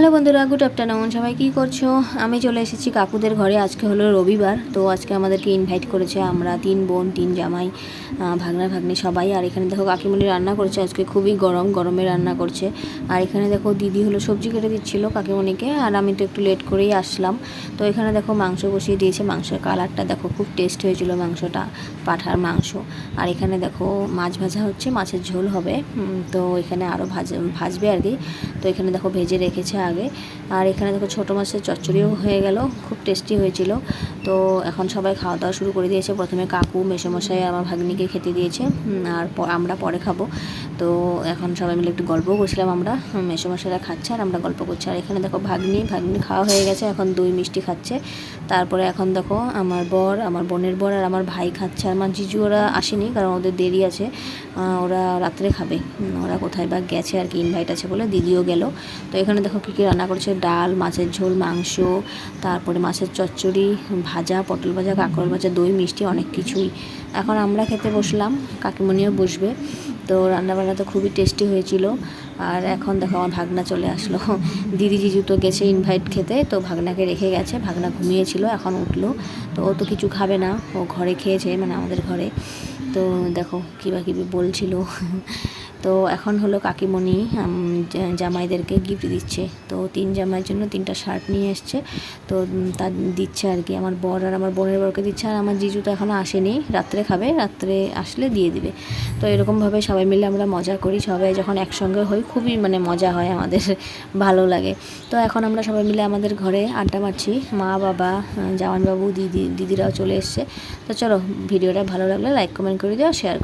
Hello বন্ধুরা, good afternoon. সবাই কী করছো? আমি চলে এসেছি কাকুদের ঘরে। আজকে হলো রবিবার, তো আজকে আমাদেরকে ইনভাইট করেছে। আমরা 3 বোন 3 জামাই, ভাগনা ভাগ্নি সবাই। আর এখানে দেখো কাকিমণি রান্না করছে। আজকে খুবই গরমে রান্না করছে। আর এখানে দেখো দিদি হলো সবজি কেটে দিচ্ছিলো কাকিমণিকে, আর আমি তো একটু লেট করেই আসলাম। তো এখানে দেখো মাংস বসিয়ে দিয়েছে। মাংসের কালারটা দেখো, খুব টেস্ট হয়েছিল মাংসটা, পাঁঠার মাংস। আর এখানে দেখো মাছ ভাজা হচ্ছে, মাছের ঝোল হবে। তো এখানে আরও ভাজবে আর কি। তো এখানে দেখো ভেজে রেখেছে আগে। আর এখানে দেখো ছোটো মাছের চচ্চড়িও হয়ে গেল, খুব টেস্টি হয়েছিল। তো এখন সবাই খাওয়া দাওয়া শুরু করে দিয়েছে। প্রথমে কাকু, মেসোমশাই আমার ভাগ্নিকে খেতে দিয়েছে, আর আমরা পরে খাবো। তো এখন সবাই মিলে একটু গল্পও করছিলাম আমরা। মেসোমশাইরা খাচ্ছে আর আমরা গল্প করছি। আর এখানে দেখো ভাগ্নি খাওয়া হয়ে গেছে, এখন দই মিষ্টি খাচ্ছে। তারপরে এখন দেখো আমার বর, আমার বোনের বর আর আমার ভাই খাচ্ছে। আর আমার জিজু ওরা আসেনি, কারণ ওদের দেরি আছে, ওরা রাত্রে খাবে। ওরা কোথায় বা গেছে আর কি, ইনভাইট আছে বলে। দিদিও গেল। তো এখানে দেখো কী কী রান্না করছে: ডাল, মাছের ঝোল, মাংস, তারপরে মাছের চচ্চড়ি, ভাজা, পটল ভাজা, কাঁকরোল ভাজা, দই মিষ্টি, অনেক কিছুই। এখন আমরা খেতে বসলাম, কাকিমণিও বসবে। তো রান্নাবান্না তো খুবই টেস্টি হয়েছিল। আর এখন দেখো আমার ভাগনা চলে আসলো। দিদি জিজু তো গেছে ইনভাইট খেতে, তো ভাগনাকে রেখে গেছে। ভাগনা ঘুমিয়েছিল, এখন উঠলো। তো ও তো কিছু খাবে না, ও ঘরে খেয়েছে, মানে আমাদের ঘরে। তো দেখো কিবা বলছিল। তো এখন হলো কাকিমণি জামাইদেরকে গিফট দিচ্ছে। তো 3 জামাইয়ের জন্য 3টা শার্ট নিয়ে এসছে। তো তা দিচ্ছে আর কি। আমার বর আর আমার বোনের বরকে দিচ্ছে। আর আমার জিজু তো এখনও আসেনি, রাত্রে খাবে, রাত্রে আসলে দিয়ে দিবে। তো এরকমভাবে সবাই মিলে আমরা মজা করি। সবাই যখন একসঙ্গে হই খুবই মজা হয় আমাদের, ভালো লাগে। তো এখন আমরা সবাই মিলে আমাদের ঘরে আড্ডা মারছি। মা, বাবা, জামাইবাবু, দিদিরাও চলে এসছে। তো চলো, ভিডিওটা ভালো লাগলে লাইক কমেন্ট করে দিও, শেয়ার করো।